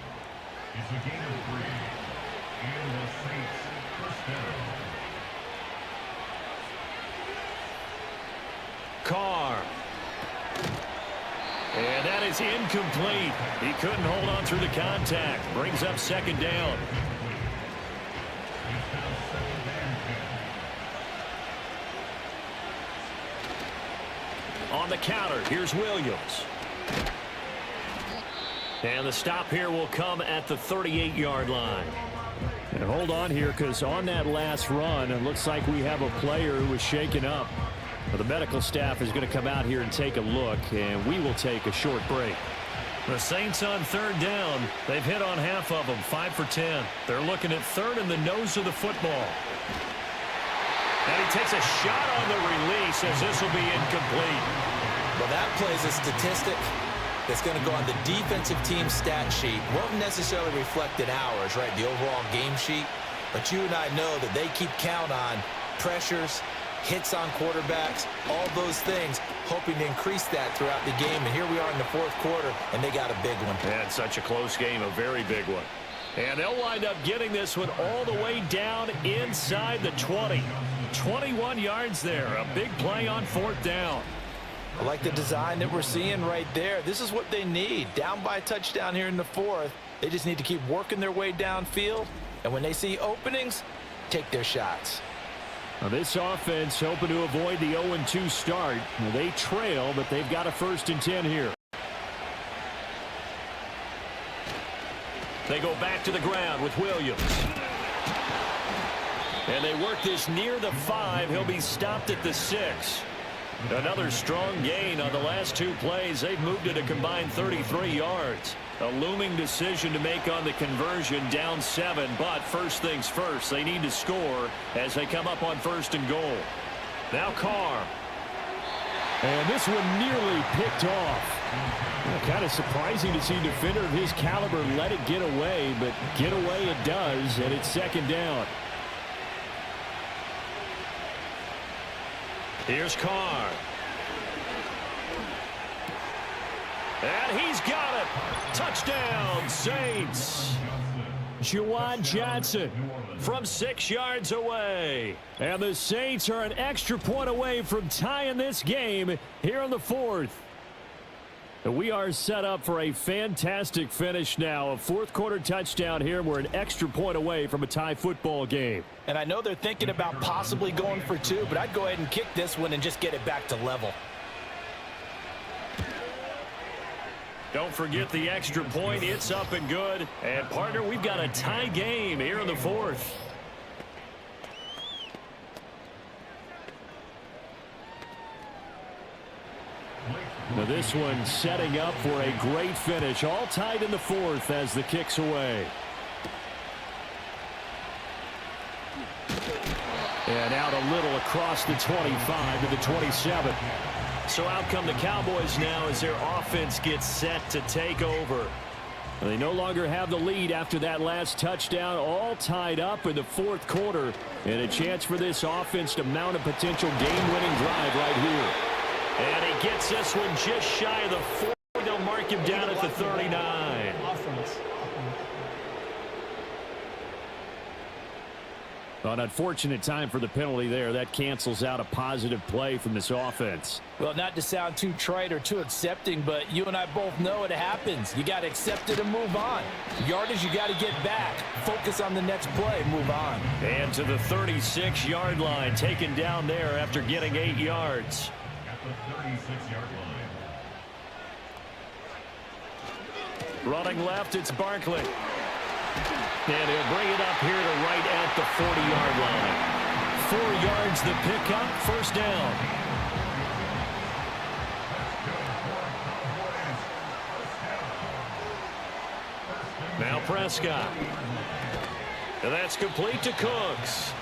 It's a gain of 3. And the Saints first down. Carr. And that is incomplete. He couldn't hold on through the contact. Brings up 2nd down. On the counter, here's Williams. And the stop here will come at the 38-yard line. And hold on here, because on that last run, it looks like we have a player who was shaken up. Well, the medical staff is going to come out here and take a look, and we will take a short break. The Saints on 3rd down. They've hit on half of them, 5 for 10. They're looking at 3rd in the nose of the football. And he takes a shot on the release as this will be incomplete. Well, that plays a statistic that's going to go on the defensive team stat sheet. Won't necessarily reflect in ours, right, the overall game sheet. But you and I know that they keep count on pressures, hits on quarterbacks, all those things, hoping to increase that throughout the game. And here we are in the 4th quarter, and they got a big one. Yeah, it's such a close game, a very big one. And they'll wind up getting this one all the way down inside the 20. 21 yards there. A big play on 4th down. I like the design that we're seeing right there. This is what they need. Down by a touchdown here in the 4th. They just need to keep working their way downfield. And when they see openings, take their shots. Now this offense hoping to avoid the 0-2 start. Well, they trail, but they've got a 1st and 10 here. They go back to the ground with Williams. And they work this near the 5. He'll be stopped at the 6. Another strong gain on the last 2 plays. They've moved it a combined 33 yards. A looming decision to make on the conversion, down 7. But first things first, they need to score as they come up on 1st and goal. Now Carr. And this one nearly picked off. Kind of surprising to see a defender of his caliber let it get away, but get away it does, and it's 2nd down. Here's Carr. And he's got it. Touchdown, Saints. Juwan Johnson from 6 yards away. And the Saints are an extra point away from tying this game here in the 4th. We are set up for a fantastic finish now. A 4th quarter touchdown here. We're an extra point away from a tie football game. And I know they're thinking about possibly going for 2, but I'd go ahead and kick this one and just get it back to level. Don't forget the extra point. It's up and good. And, partner, we've got a tie game here in the 4th. Now this one setting up for a great finish. All tied in the 4th as the kick's away. And out a little across the 25 to the 27. So out come the Cowboys now as their offense gets set to take over. They no longer have the lead after that last touchdown. All tied up in the 4th quarter. And a chance for this offense to mount a potential game-winning drive right here. And he gets this one just shy of the 40. They'll mark him down at the 39. Offense. An unfortunate time for the penalty there. That cancels out a positive play from this offense. Well, not to sound too trite or too accepting, but you and I both know it happens. You got to accept it and move on. Yardage, you got to get back. Focus on the next play. Move on. And to the 36-yard line, taken down there after getting 8 yards. At the 36-yard line. Running left, it's Barkley. And he'll bring it up here to right at the 40-yard line. 4 yards the pickup, 1st down. Now Prescott. And that's complete to Cooks.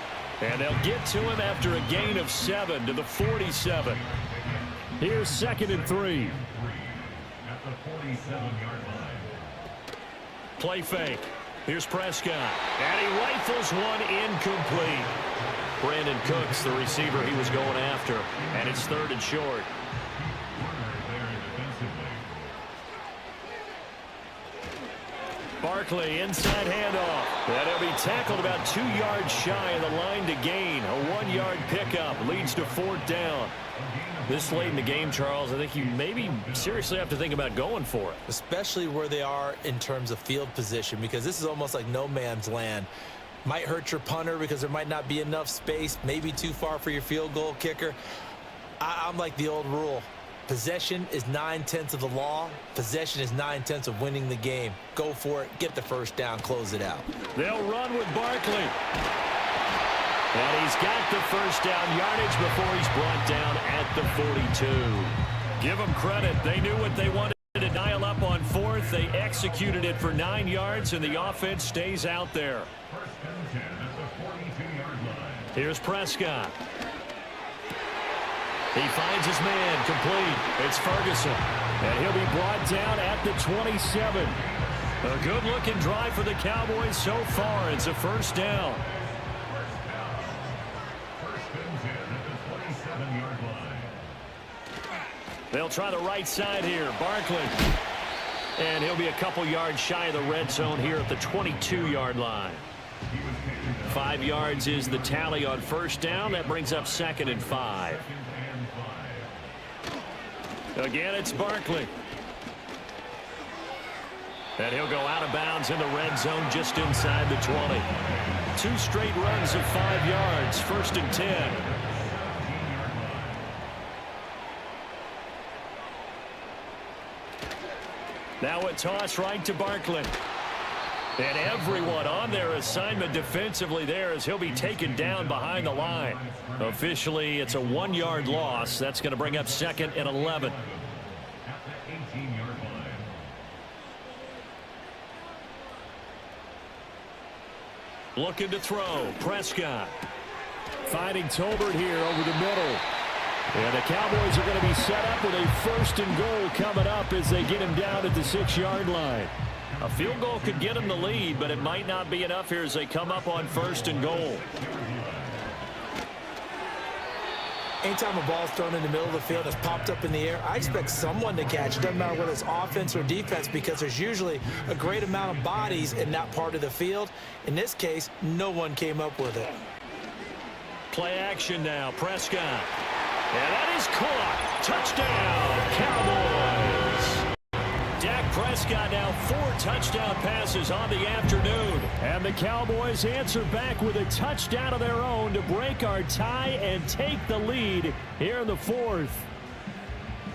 And they'll get to him after a gain of 7 to the 47. Here's 2nd and 3. At the 47-yard line. Play fake. Here's Prescott. And he rifles one incomplete. Brandon Cooks, the receiver he was going after. And it's 3rd and short. Barkley, inside handoff. And he'll be tackled about 2 yards shy of the line to gain. A 1-yard pickup leads to 4th down. This late in the game, Charles, I think you maybe seriously have to think about going for it. Especially where they are in terms of field position, because this is almost like no man's land. Might hurt your punter because there might not be enough space, maybe too far for your field goal kicker. I'm like the old rule. Possession is 9/10 of the law. Possession is 9/10 of winning the game. Go for it. Get the first down. Close it out. They'll run with Barkley. And he's got the first down yardage before he's brought down at the 42. Give them credit. They knew what they wanted to dial up on 4th. They executed it for 9 yards, and the offense stays out there. First and 10 at the 42-yard line. Here's Prescott. He finds his man complete. It's Ferguson. And he'll be brought down at the 27. A good-looking drive for the Cowboys so far. It's a first down. They'll try the right side here. Barkley. And he'll be a couple yards shy of the red zone here at the 22-yard line. 5 yards is the tally on first down. That brings up 2nd and 5. Again, it's Barkley. And he'll go out of bounds in the red zone just inside the 20. 2 straight runs of 5 yards. 1st and 10. Now a toss right to Barkley. And everyone on their assignment defensively there as he'll be taken down behind the line. Officially, it's a 1-yard loss. That's going to bring up 2nd and 11. Looking to throw. Prescott. Finding Tolbert here over the middle. And the Cowboys are going to be set up with a 1st and goal coming up as they get him down at the 6-yard line. A field goal could get him the lead, but it might not be enough here as they come up on 1st and goal. Anytime a ball's thrown in the middle of the field, it's popped up in the air, I expect someone to catch it. Doesn't matter whether it's offense or defense, because there's usually a great amount of bodies in that part of the field. In this case, no one came up with it. Play action now. Prescott. And that is caught. Touchdown, Cowboys. Dak Prescott now 4 touchdown passes on the afternoon. And the Cowboys answer back with a touchdown of their own to break our tie and take the lead here in the 4th.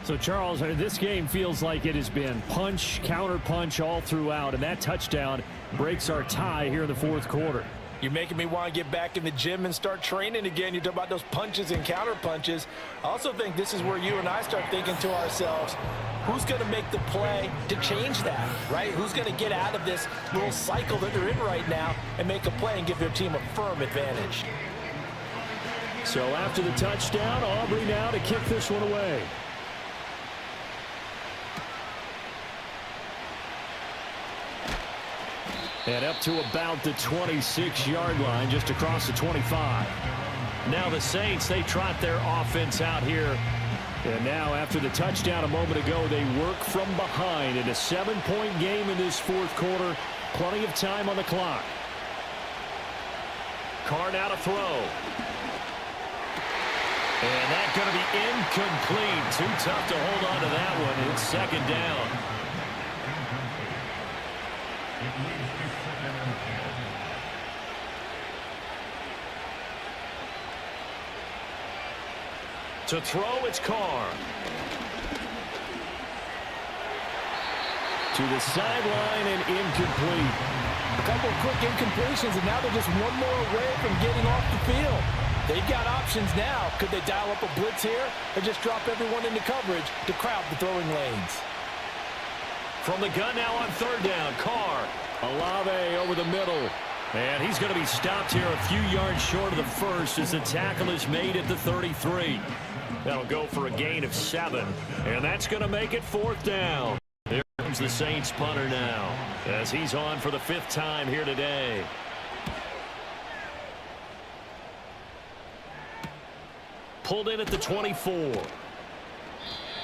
So, Charles, this game feels like it has been punch, counter punch all throughout. And that touchdown breaks our tie here in the 4th quarter. You're making me want to get back in the gym and start training again. You talk about those punches and counter punches. I also think this is where you and I start thinking to ourselves, who's going to make the play to change that, right? Who's going to get out of this little cycle that they're in right now and make a play and give their team a firm advantage? So after the touchdown, Aubrey now to kick this one away. And up to about the 26-yard line, just across the 25. Now the Saints, they trot their offense out here. And now after the touchdown a moment ago, they work from behind in a 7-point game in this 4th quarter. Plenty of time on the clock. Carr now to throw. And that's going to be incomplete. Too tough to hold on to that one. It's 2nd down. To throw, it's Carr. To the sideline and incomplete. A couple of quick incompletions, and now they're just one more away from getting off the field. They've got options now. Could they dial up a blitz here or just drop everyone into coverage to crowd the throwing lanes? From the gun now on 3rd down, Carr. Olave over the middle. And he's going to be stopped here a few yards short of the first as the tackle is made at the 33. That'll go for a gain of 7. And that's going to make it 4th down. comes the Saints punter now, as he's on for the 5th time here today. Pulled in at the 24.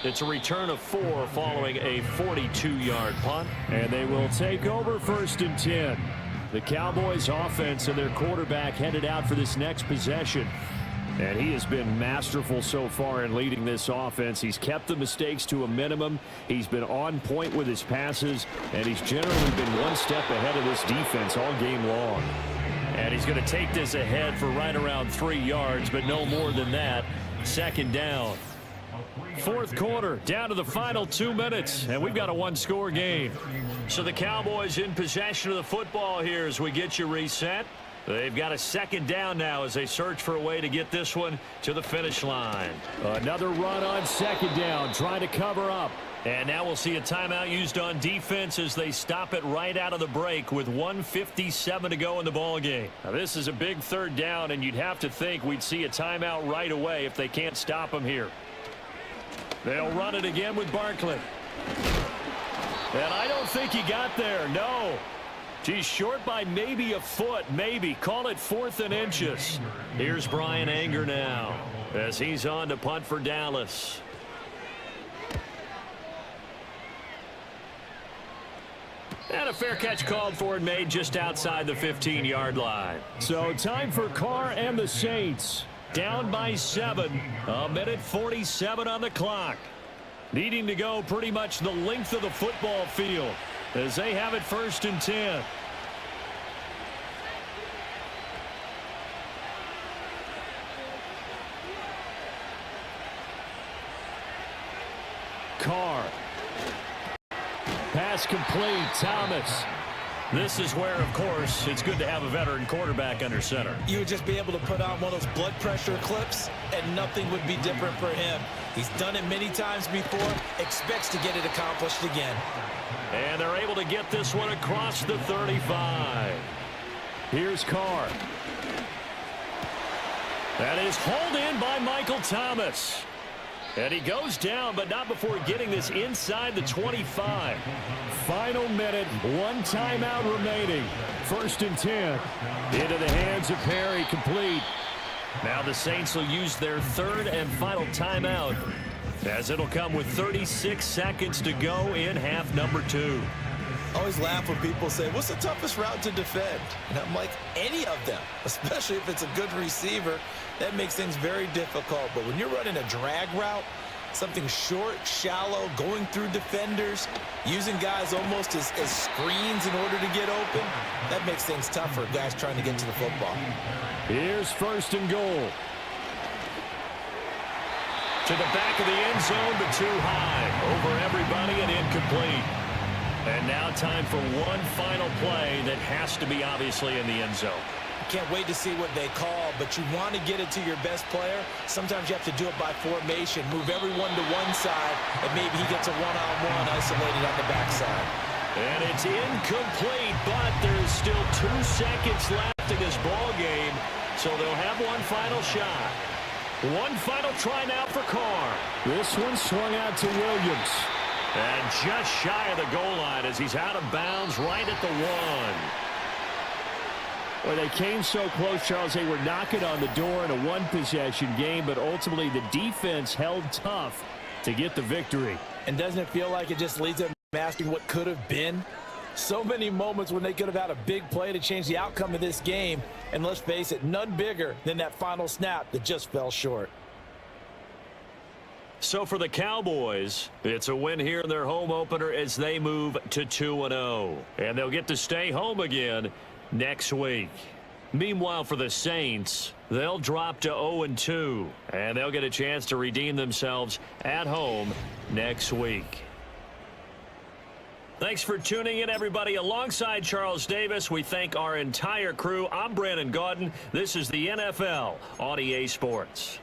It's a return of 4 following a 42-yard punt. And they will take over 1st and 10. The Cowboys offense and their quarterback headed out for this next possession. And he has been masterful so far in leading this offense. He's kept the mistakes to a minimum. He's been on point with his passes. And he's generally been one step ahead of this defense all game long. And he's going to take this ahead for right around 3 yards, but no more than that. 2nd down. 4th quarter, down to the final 2 minutes, and we've got a 1-score game. So the Cowboys in possession of the football here as we get you reset. They've got a 2nd down now as they search for a way to get this one to the finish line. Another run on 2nd down, trying to cover up. And now we'll see a timeout used on defense as they stop it right out of the break with 1:57 to go in the ballgame. Now this is a big 3rd down, and you'd have to think we'd see a timeout right away if they can't stop them here. They'll run it again with Barkley. And I don't think he got there, no. He's short by maybe a foot, maybe. Call it 4th and inches. Here's Brian Anger now as he's on to punt for Dallas. And a fair catch called for and made just outside the 15-yard line. So time for Carr and the Saints. Down by 7. 1:47 on the clock. Needing to go pretty much the length of the football field as they have it 1st and 10. Carr. Pass complete. Thomas. This is where, of course, it's good to have a veteran quarterback under center. You would just be able to put on one of those blood pressure clips, and nothing would be different for him. He's done it many times before, expects to get it accomplished again. And they're able to get this one across the 35. Here's Carr. That is hauled in by Michael Thomas. And he goes down, but not before getting this inside the 25. Final minute, 1 timeout remaining. 1st and 10. Into the hands of Perry, complete. Now the Saints will use their 3rd and final timeout, as it'll come with 36 seconds to go in half number 2. I always laugh when people say, what's the toughest route to defend? And I'm like, any of them, especially if it's a good receiver. That makes things very difficult. But when you're running a drag route, something short, shallow, going through defenders, using guys almost as screens in order to get open, that makes things tough for guys trying to get to the football. Here's 1st and goal. To the back of the end zone, but too high. Over everybody and incomplete. And now time for one final play that has to be obviously in the end zone. Can't wait to see what they call, but you want to get it to your best player. Sometimes you have to do it by formation. Move everyone to one side, and maybe he gets a one-on-one isolated on the backside. And it's incomplete, but there's still 2 seconds left in this ball game, so they'll have one final shot. One final try now for Carr. This one swung out to Williams. And just shy of the goal line as he's out of bounds right at the 1. Well, they came so close, Charles. They were knocking on the door in a 1-possession game, but ultimately the defense held tough to get the victory. And doesn't it feel like it just leads them asking what could have been? So many moments when they could have had a big play to change the outcome of this game. And let's face it, none bigger than that final snap that just fell short. So for the Cowboys, it's a win here in their home opener as they move to 2-0. And they'll get to stay home again next week. Meanwhile, for the Saints, they'll drop to 0-2, and they'll get a chance to redeem themselves at home next week. Thanks for tuning in, everybody. Alongside Charles Davis, we thank our entire crew. I'm Brandon Gaudin. This is the NFL on EA Sports.